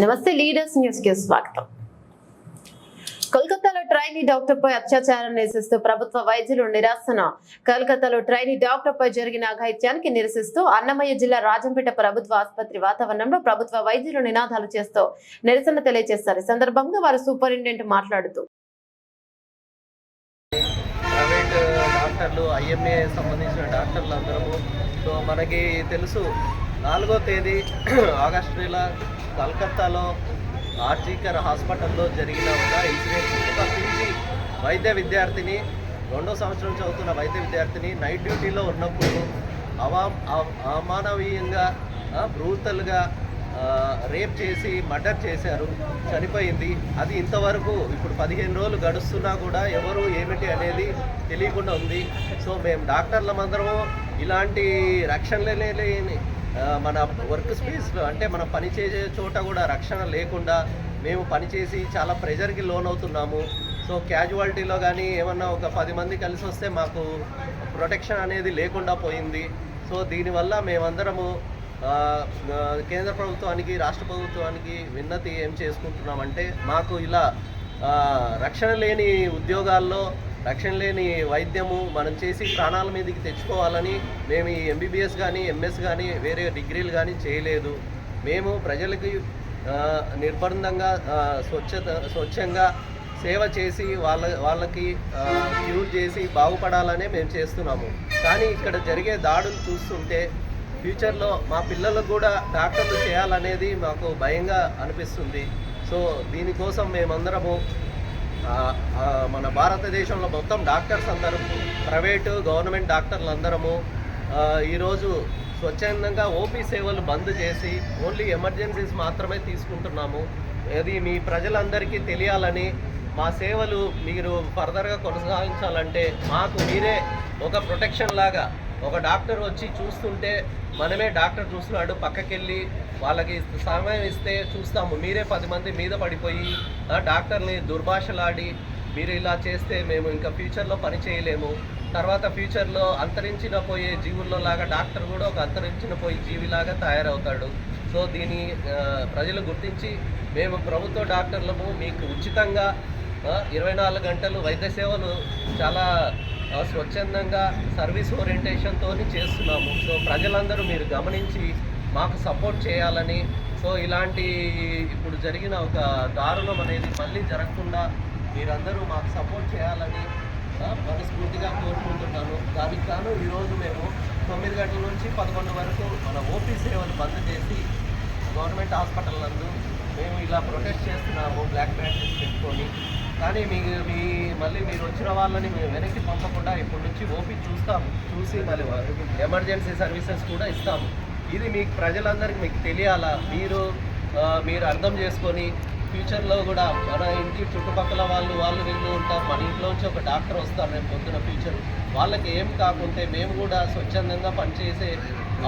నమస్తే leaders news కి స్వాగతం. కోల్కతాలో ట్రైనీ డాక్టర్ పై అత్యాచారం నిరసిస్తూ ప్రభుత్వ వైద్యులు నిరసన. కోల్కతాలో ట్రైనీ డాక్టర్ పై జరిగిన అఘాయిత్యానికి నిరసిస్తూ అన్నమయ్య జిల్లా రాజంపేట ప్రభుత్వ ఆసుపత్రి వాతావరణంలో ప్రభుత్వ వైద్యులు నినాదాలు చేస్తూ నిరసన తెలియజేస్తారు. ఈ సందర్భంగా వారు సూపరింటెండెంట్ మాట్లాడుతూ ప్రైవేట్ డాక్టర్లు ఐఎంఏ సంబంధించిన డాక్టర్లు అందరము సో మనకి తెలుసు 4వ తేదీ ఆగస్టు నెల కలకత్తాలో ఆర్జీకర్ హాస్పిటల్లో జరిగిన ఒక ఇన్సిడెంట్. ఒక పీజీ వైద్య విద్యార్థిని 2వ సంవత్సరం చదువుతున్న వైద్య విద్యార్థిని నైట్ డ్యూటీలో ఉన్నప్పుడు అమానవీయంగా బ్రూటల్గా రేప్ చేసి మర్డర్ చేశారు, చనిపోయింది. అది ఇంతవరకు ఇప్పుడు 15 రోజులు గడుస్తున్నా కూడా ఎవరు ఏమిటి అనేది తెలియకుండా ఉంది. సో మేము డాక్టర్లమందరము ఇలాంటి రక్షణ లేని మన వర్క్ స్పేస్లో అంటే మనం పనిచేసే చోట కూడా రక్షణ లేకుండా మేము పనిచేసి చాలా ప్రెజర్కి లోనవుతున్నాము. సో క్యాజువాలిటీలో కానీ ఏమన్నా ఒక 10 మంది కలిసి వస్తే మాకు ప్రొటెక్షన్ అనేది లేకుండా పోయింది. సో దీనివల్ల మేమందరము కేంద్ర ప్రభుత్వానికి రాష్ట్ర ప్రభుత్వానికి విన్నతి ఏం చేసుకుంటున్నామంటే మాకు ఇలా రక్షణ లేని ఉద్యోగాల్లో రక్షణ లేని వైద్యము మనం చేసి ప్రాణాల మీదకి తెచ్చుకోవాలని మేము ఈ ఎంబీబీఎస్ కానీ ఎంఎస్ కానీ వేరే డిగ్రీలు కానీ చేయలేదు. మేము ప్రజలకి నిర్బంధంగా స్వచ్ఛంగా సేవ చేసి వాళ్ళకి క్యూర్ చేసి బాగుపడాలనే మేము చేస్తున్నాము. కానీ ఇక్కడ జరిగే దాడులు చూస్తుంటే ఫ్యూచర్లో మా పిల్లలకు కూడా డాక్టర్లు చేయాలనేది మాకు భయంగా అనిపిస్తుంది. సో దీనికోసం మేమందరము మన భారతదేశంలో మొత్తం డాక్టర్స్ అందరూ ప్రైవేటు గవర్నమెంట్ డాక్టర్లు అందరము ఈరోజు స్వచ్ఛందంగా ఓపీ సేవలు బంద్ చేసి ఓన్లీ ఎమర్జెన్సీస్ మాత్రమే తీసుకుంటున్నాము. అది మీ ప్రజలందరికీ తెలియాలని, మా సేవలు మీరు ఫర్దర్గా కొనసాగించాలంటే మాకు మీరే ఒక ప్రొటెక్షన్ లాగా ఒక డాక్టర్ వచ్చి చూస్తుంటే మనమే డాక్టర్ చూస్తున్నాడు పక్కకెళ్ళి వాళ్ళకి సమయం ఇస్తే చూస్తాము. మీరే 10 మంది మీద పడిపోయి డాక్టర్ని దుర్భాషలాడి మీరు ఇలా చేస్తే మేము ఇంకా ఫ్యూచర్లో పని చేయలేము. తర్వాత ఫ్యూచర్లో అంతరించిన పోయే జీవుల్లో లాగా డాక్టర్ కూడా ఒక అంతరించిన పోయే జీవిలాగా తయారవుతాడు. సో దీన్ని ప్రజలు గుర్తించి మేము ప్రభుత్వ డాక్టర్లము మీకు ఉచితంగా 24 గంటలు వైద్య సేవలు చాలా స్వచ్ఛందంగా సర్వీస్ ఓరియంటేషన్తో చేస్తున్నాము. సో ప్రజలందరూ మీరు గమనించి మాకు సపోర్ట్ చేయాలని, సో ఇలాంటి ఇప్పుడు జరిగిన ఒక దారుణం అనేది మళ్ళీ జరగకుండా మీరందరూ మాకు సపోర్ట్ చేయాలని మనస్ఫూర్తిగా కోరుకుంటున్నాను. దానికి గాను ఈరోజు మేము 9 గంటల నుంచి 11 వరకు మన ఓపీ సేవలు బంద్ చేసి గవర్నమెంట్ హాస్పిటల్ నందు మేము ఇలా ప్రొటెస్ట్ చేస్తున్నాము బ్లాక్ బ్యాడ్జెస్ పెట్టుకొని. కానీ మళ్ళీ మీరు వచ్చిన వాళ్ళని మేము వెనక్కి పంపకుండా ఇప్పటి నుంచి ఓపీ చూసి మళ్ళీ ఎమర్జెన్సీ సర్వీసెస్ కూడా ఇస్తాము. ఇది మీకు ప్రజలందరికీ మీకు తెలియాలా, మీరు అర్థం చేసుకొని ఫ్యూచర్లో కూడా మన ఇంటి చుట్టుపక్కల వాళ్ళు వీళ్ళు ఉంటారు. మన ఇంట్లోంచి ఒక డాక్టర్ వస్తారు రేపు పొద్దున ఫ్యూచర్ వాళ్ళకి ఏం కాకుంటే మేము కూడా స్వచ్ఛందంగా పనిచేసే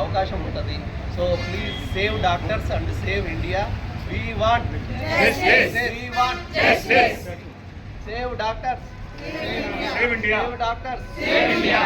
అవకాశం ఉంటుంది. So please save doctors and save India. We want justice. We want justice. Save doctors. Save India. Save doctors. Save India.